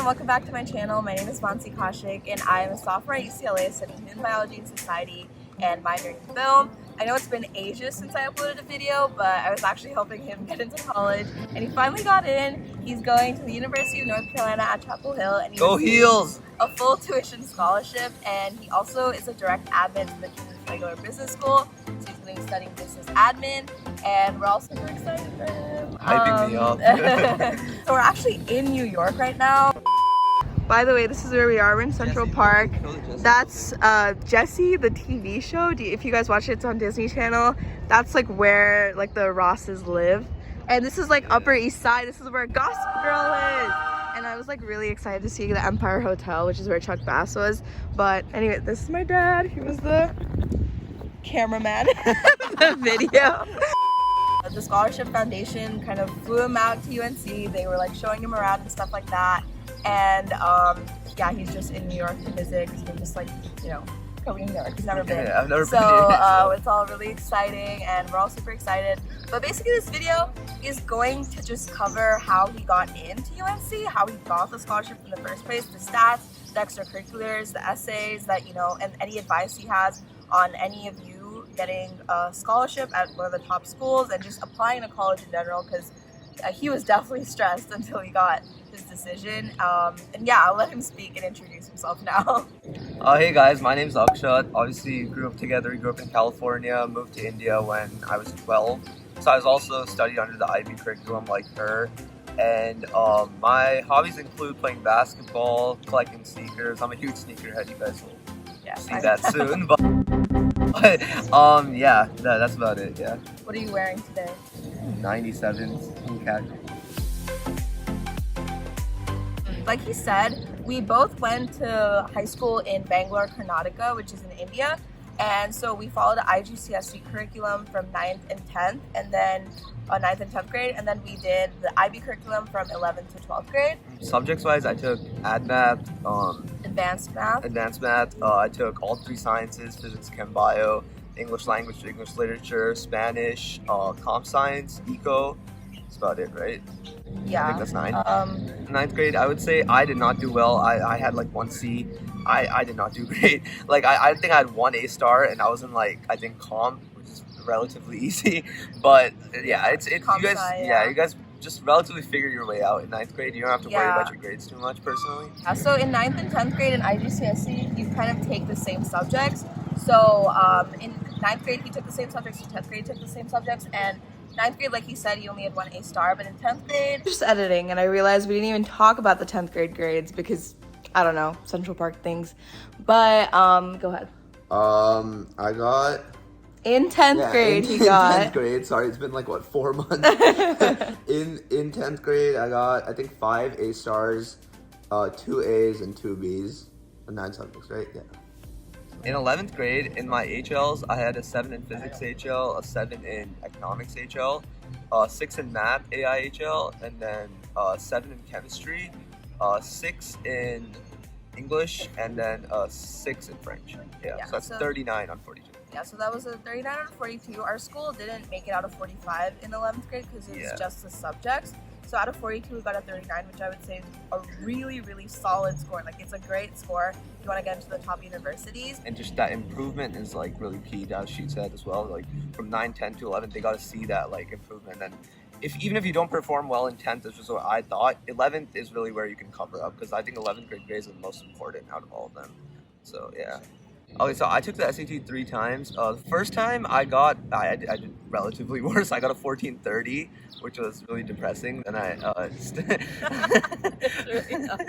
welcome back to my channel. My name is Mansi Kaushik and I am a sophomore at UCLA studying human biology and society and minoring in film. I know it's been ages since I uploaded a video, but I was actually helping him get into college and he finally got in. He's going to the University of North Carolina at Chapel Hill and he Go Heels! A full tuition scholarship, and he also is a direct admin to the King's regular business school. So he's going to be studying business admin, and we're all super excited for him. Hyping me up. So we're actually in New York right now. By the way, this is where we are. We're in Central Park. That's Jessie, the TV show. If you guys watch it, it's on Disney Channel. That's like where like the Rosses live. And this is like Upper East Side. This is where Gossip Girl is. And I was like really excited to see the Empire Hotel, which is where Chuck Bass was. But anyway, this is my dad. He was the cameraman of the video. The Scholarship Foundation kind of flew him out to UNC. They were like showing him around and stuff like that. And yeah, he's just in New York to visit because we're just like, you know, coming to New York. He's never been. Yeah, I've never so, been. It's all really exciting and we're all super excited. But basically this video is going to just cover how he got into UNC, how he got the scholarship in the first place, the stats, the extracurriculars, the essays that, you know, and any advice he has on any of you getting a scholarship at one of the top schools and just applying to college in general, because he was definitely stressed until he got his decision. And yeah, I'll let him speak and introduce himself now. Hey guys, my name's Akshat. Obviously, grew up together. We grew up in California, moved to India when I was 12. So I was also studied under the IB curriculum like her. And my hobbies include playing basketball, collecting sneakers. I'm a huge sneakerhead. You guys will see that soon. But yeah, that's about it. Yeah. What are you wearing today? 97s in casual. Like he said, we both went to high school in Bangalore, Karnataka, which is in India. And so we followed the IGCSE curriculum from 9th and 10th, and then 9th and 10th grade, and then we did the IB curriculum from 11th to 12th grade. Subjects-wise, I took AdMath, Advanced Math. I took all three sciences, physics, chem, bio, English language, English literature, Spanish, comp science, eco. That's about it, right? Yeah. I think that's 9. 9th grade, I would say I did not do well. I had like 1 C. I did not do great. Like I think I had 1 A star, and I was in like I think comp, which is relatively easy. But yeah, it's you guys you guys just relatively figure your way out in 9th grade. You don't have to worry about your grades too much personally. Yeah, so in 9th and 10th grade in IGCSE, you kind of take the same subjects. So in 9th grade he took the same subjects, in 10th grade he took the same subjects, and 9th grade, like he said, he only had 1 A star, but in 10th grade... Just editing, and I realized we didn't even talk about the 10th grade grades because, I don't know, Central Park things. But, go ahead. I got... In 10th grade, he got... In 10th grade, sorry, it's been like, what, 4 months? in 10th grade, I got, I think, 5 A stars, 2 A's, and 2 B's. 9 subjects, right? Yeah. In 11th grade, in my HLs, I had a 7 in physics HL, a 7 in economics HL, 6 in math AIHL, and then 7 in chemistry, 6 in English, and then 6 in French. Yeah, so that's 39 on 42. Yeah, so that was a 39 out of 42. Our school didn't make it out of 45 in 11th grade because it was just the subjects. So out of 42, we got a 39, which I would say is a really, really solid score. Like, it's a great score if you want to get into the top universities. And just that improvement is, like, really key, as she said as well. Like, from 9, 10 to 11, they got to see that, like, improvement. And even if you don't perform well in 10th, which is what I thought, 11th is really where you can cover up. Because I think 11th grade grades are the most important out of all of them. So, yeah. Okay, so I took the SAT 3 times. The first time I did relatively worse. I got a 1430, which was really depressing. And It's really not.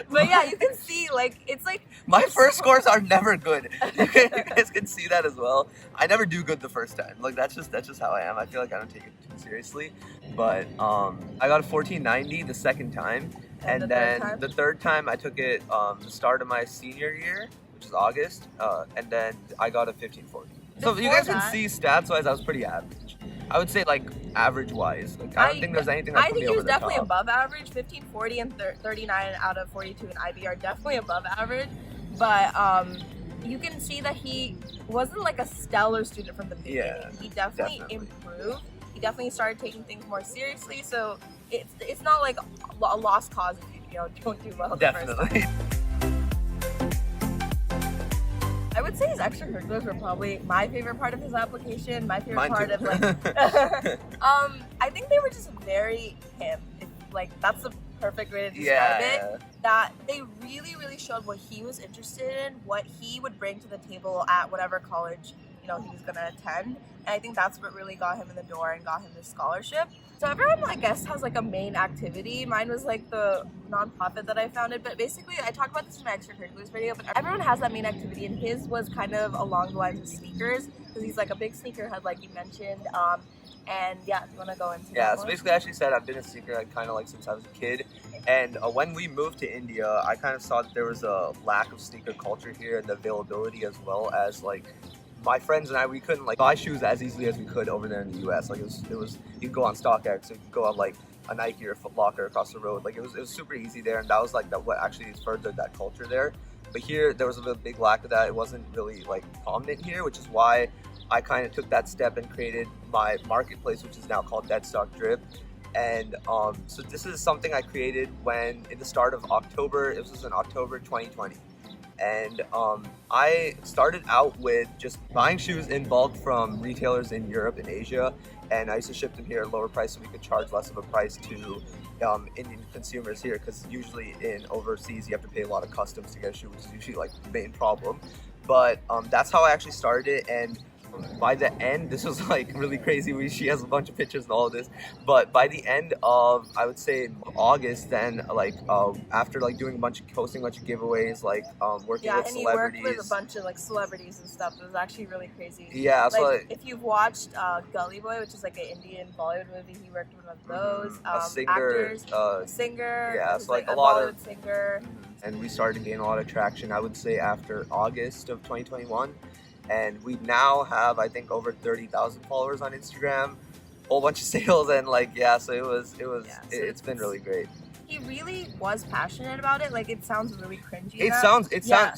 But yeah, you can see, like, it's like... My first scores are never good. You guys can see that as well. I never do good the first time. Like, that's just how I am. I feel like I don't take it too seriously. But I got a 1490 the second time. And then the third time I took it the start of my senior year, which is August, and then I got a 1540. So you guys can see stats-wise, I was pretty average. I would say like average-wise. Like I don't think there's anything that put me over the top. I think he was definitely above average. 1540 and 39 out of 42 in IB are definitely above average. But you can see that he wasn't like a stellar student from the beginning. Yeah, he definitely improved. He definitely started taking things more seriously. So it's not like a lost cause if you don't do well. Definitely. I would say his extracurriculars were probably my favorite part of his application. My favorite Mine part too. of I think they were just very him. That's the perfect way to describe it. That they really, really showed what he was interested in, what he would bring to the table at whatever college he was gonna attend. And I think that's what really got him in the door and got him this scholarship. So everyone, I guess, has a main activity. Mine was the nonprofit that I founded, but basically I talk about this in my extracurriculars video, but everyone has that main activity, and his was kind of along the lines of sneakers, because he's a big sneakerhead, like you mentioned. And yeah, if you want to go into so basically, I actually said I've been a sneakerhead kind of since I was a kid. And when we moved to India, I kind of saw that there was a lack of sneaker culture here, and the availability, as well as my friends and I, we couldn't buy shoes as easily as we could over there in the US. It was you could go on StockX, or you could go on a Nike or Foot Locker across the road. It was super easy there, and that was what actually furthered that culture there. But here there was a big lack of that. It wasn't really prominent here, which is why I kind of took that step and created my marketplace, which is now called Dead Stock Drip. And so this is something I created in the start of October. This was in October 2020. And I started out with just buying shoes in bulk from retailers in Europe and Asia, and I used to ship them here at a lower price so we could charge less of a price to Indian consumers here, because usually in overseas you have to pay a lot of customs to get a shoe, which is usually the main problem. But that's how I actually started it. And by the end, this was really crazy. She has a bunch of pictures and all of this, but by the end of, I would say, August, then after posting a bunch of giveaways, working with celebrities. He worked with a bunch of celebrities and stuff. It was actually really crazy. Yeah, so if you've watched Gully Boy, which is an Indian Bollywood movie, he worked with one of those. A singer, actors, a singer. Yeah, so a lot Bollywood of singer. And we started to gain a lot of traction, I would say, after August of 2021. And we now have, I think, over 30,000 followers on Instagram, whole bunch of sales, and so it's been really great. He really was passionate about it. It sounds really cringy. It sounds.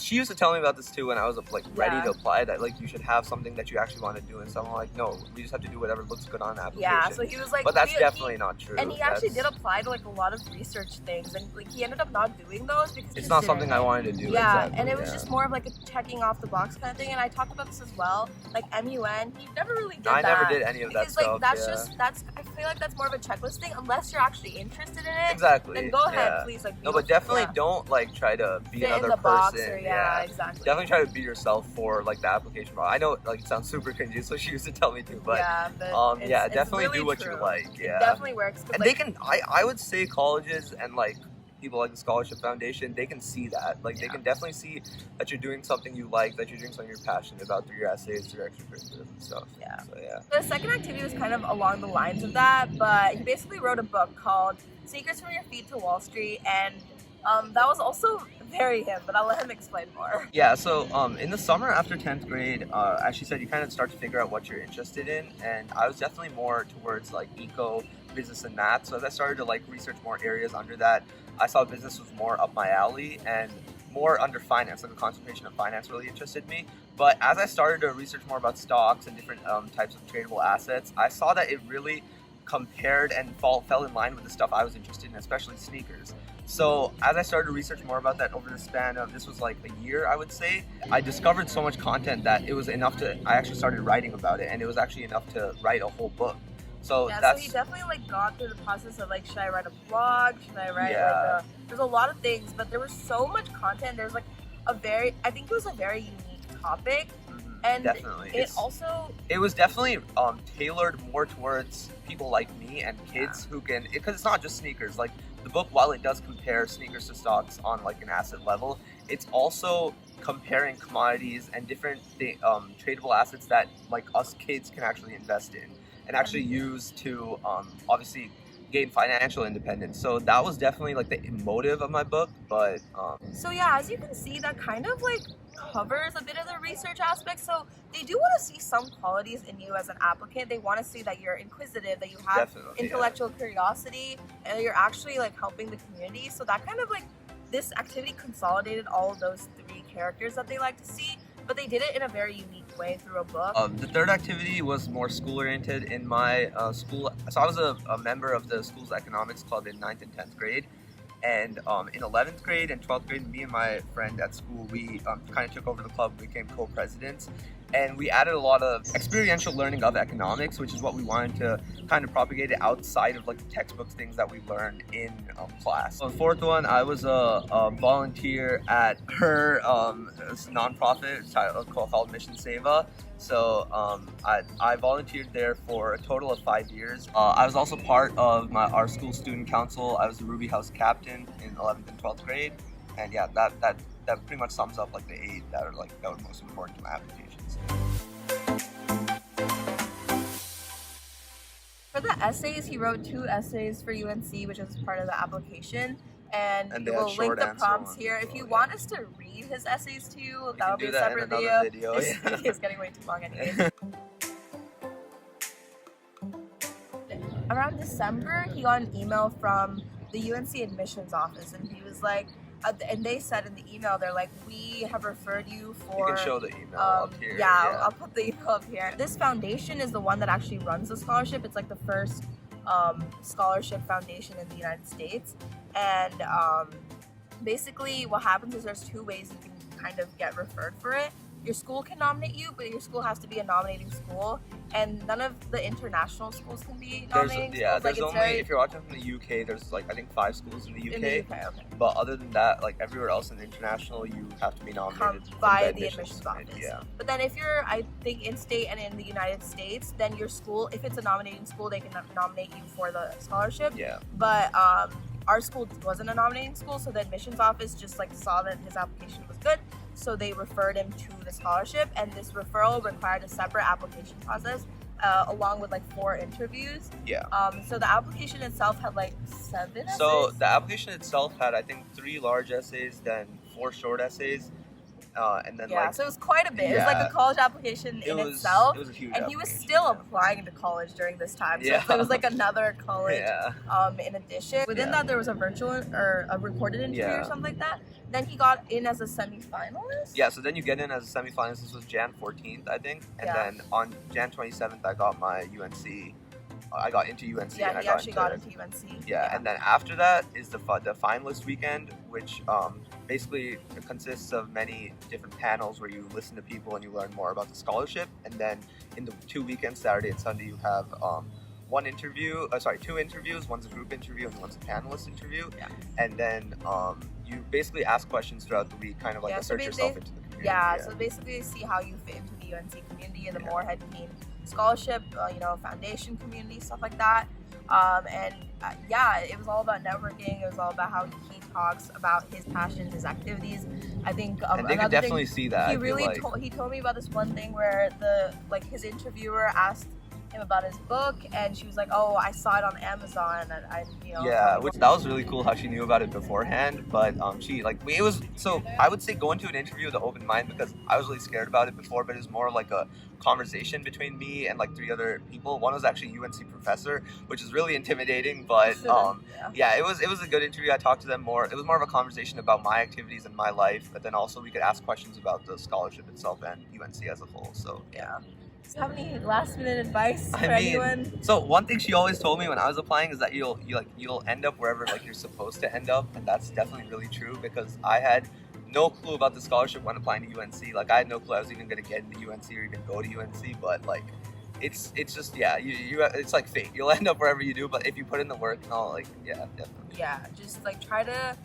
She used to tell me about this too when I was ready to apply, that you should have something that you actually want to do, and so I'm no, we just have to do whatever looks good on the application. Yeah, so he was but that's definitely not true. And he actually did apply to a lot of research things, and he ended up not doing those because it's not something I wanted to do. Yeah, exactly, and it was just more of a checking off the box kind of thing. And I talked about this as well. MUN, he never really did that. I never did any of that stuff. That's I feel that's more of a checklist thing, unless you're actually interested in it. Exactly. Then go ahead, please. No, but definitely don't try to be fit another in the person. Box or, exactly. Definitely try to be yourself for the application. I know it sounds super cringy, so she used to tell me to, but definitely really do what true. you like. Yeah, it definitely works. And they can. I would say colleges and people like the Scholarship Foundation, they can see that. They can definitely see that you're doing something you like, that you're doing something you're passionate about through your essays, through your extracurriculars and stuff. Yeah. So yeah. The second activity was kind of along the lines of that, but he basically wrote a book called Sneakers from Your Feet to Wall Street, and that was also very him, but I'll let him explain more. Yeah, so in the summer after 10th grade, as she said, you kind of start to figure out what you're interested in, and I was definitely more towards eco, business, and math. So as I started to research more areas under that, I saw business was more up my alley, and more under finance, the concentration of finance really interested me. But as I started to research more about stocks and different types of tradable assets, I saw that it really compared and fell in line with the stuff I was interested in, especially sneakers. So as I started to research more about that over the span of, this was a year, I would say, I discovered so much content that it was enough I actually started writing about it, and it was actually enough to write a whole book. So so he definitely got through the process of should I write a blog? Should I write there's a lot of things, but there was so much content. There's I think it was a very unique topic. And definitely. It was definitely tailored more towards people like me and kids who can, because it's not just sneakers. The book, while it does compare sneakers to stocks on an asset level, it's also comparing commodities and different tradable assets that us kids can actually invest in and actually use to obviously gain financial independence. So that was definitely the motive of my book. But so yeah, as you can see, that kind of covers a bit of the research aspect. So they do want to see some qualities in you as an applicant. They want to see that you're inquisitive, that you have intellectual curiosity, and that you're actually helping the community. So that kind of this activity consolidated all of those three characters that they like to see, but they did it in a very unique way through a book. The third activity was more school-oriented in my school. So I was a member of the school's economics club in 9th and 10th grade. And in 11th grade and 12th grade, me and my friend at school, we kind of took over the club, became co-presidents. And we added a lot of experiential learning of economics, which is what we wanted to kind of propagate it outside of like the textbook things that we learned in class. So the fourth one, I was a volunteer at her nonprofit called Mission Seva. So I volunteered there for a total of 5 years. I was also part of our school student council. I was the Ruby House captain in 11th and 12th grade. And yeah, that pretty much sums up like the 8 that were most important to my applications. For the essays, he wrote 2 essays for UNC, which is part of the application. And we'll link the prompts here. If you want us to read his essays to you, that would be a separate video. This video is getting way too long anyway. Around December, he got an email from the UNC admissions office, and he was like, and they said in the email, they're like, we have referred you for... You can show the email up here. Yeah, I'll put the email up here. This foundation is the one that actually runs the scholarship. It's like the first scholarship foundation in the United States. And basically what happens is there's 2 ways you can kind of get referred for it. Your school can nominate you, but your school has to be a nominating school, and none of the international schools can be nominating schools. There's only, if you're watching from the UK, there's like I think 5 schools in the UK. Okay. But other than that, like everywhere else in the international, you have to be nominated by the admissions office. Yeah. But then if you're, I think, in state and in the United States, then your school, if it's a nominating school, they can nominate you for the scholarship. Yeah. But our school wasn't a nominating school, so the admissions office just like saw that his application was good, so they referred him to the scholarship, and this referral required a separate application process along with like 4 interviews. Yeah. So the application itself had like 7 essays. So the application itself had I think 3 large essays, then 4 short essays. And then so it was quite a bit. It was like a college application in itself. It was a huge and he was still applying to college during this time. So it was like another college in addition. Within that there was a virtual or a recorded interview or something like that. Then he got in as a semi-finalist. Yeah, so then you get in as a semi-finalist. This was Jan 14th, I think. And then on Jan 27th I got my UNC. I got into UNC. Yeah, and he actually got into UNC. Yeah, and then after that is the finalist weekend, which basically consists of many different panels where you listen to people and you learn more about the scholarship. And then in the 2 weekends, Saturday and Sunday, you have 2 interviews. One's a group interview and one's a panelist interview. Yeah. And then you basically ask questions throughout the week, kind of like assert yourself into the community. So basically see how you fit into the UNC community and the Moorhead Keene scholarship, foundation community, stuff like that. It was all about networking. It was all about how he talks about his passions, his activities. I think and they could definitely see that. He really he told me about this one thing where his interviewer asked him about his book, and she was like, "Oh, I saw it on Amazon," and which that was really cool how she knew about it beforehand. But I would say go into an interview with an open mind, because I was really scared about it before, but it was more like a conversation between me and like 3 other people. One was actually a UNC professor, which is really intimidating, but it was a good interview. I talked to them more. It was more of a conversation about my activities and my life, but then also we could ask questions about the scholarship itself and UNC as a whole. So Do you have any last minute advice for anyone? So one thing she always told me when I was applying is that you'll end up wherever like you're supposed to end up, and that's definitely really true, because I had no clue about the scholarship when applying to UNC. Like I had no clue I was even gonna get into UNC or even go to UNC, but like it's just it's like fate. You'll end up wherever you do, but if you put in the work and all, definitely. Yeah, just like try to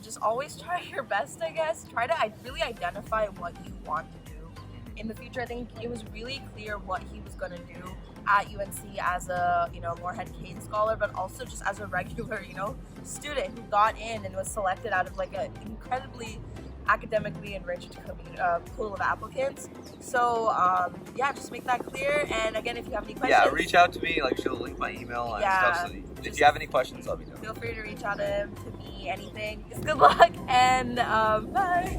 just always try your best, I guess. Try to really identify what you want to do in the future. I think it was really clear what he was going to do at UNC as a Moorhead Keene scholar, but also just as a regular student who got in and was selected out of like an incredibly academically enriched pool of applicants. So just make that clear. And again, if you have any questions, reach out to me. Like she'll link my email and stuff. So if you have any questions, let me know. Feel free to reach out to me. Anything. Just good luck and bye.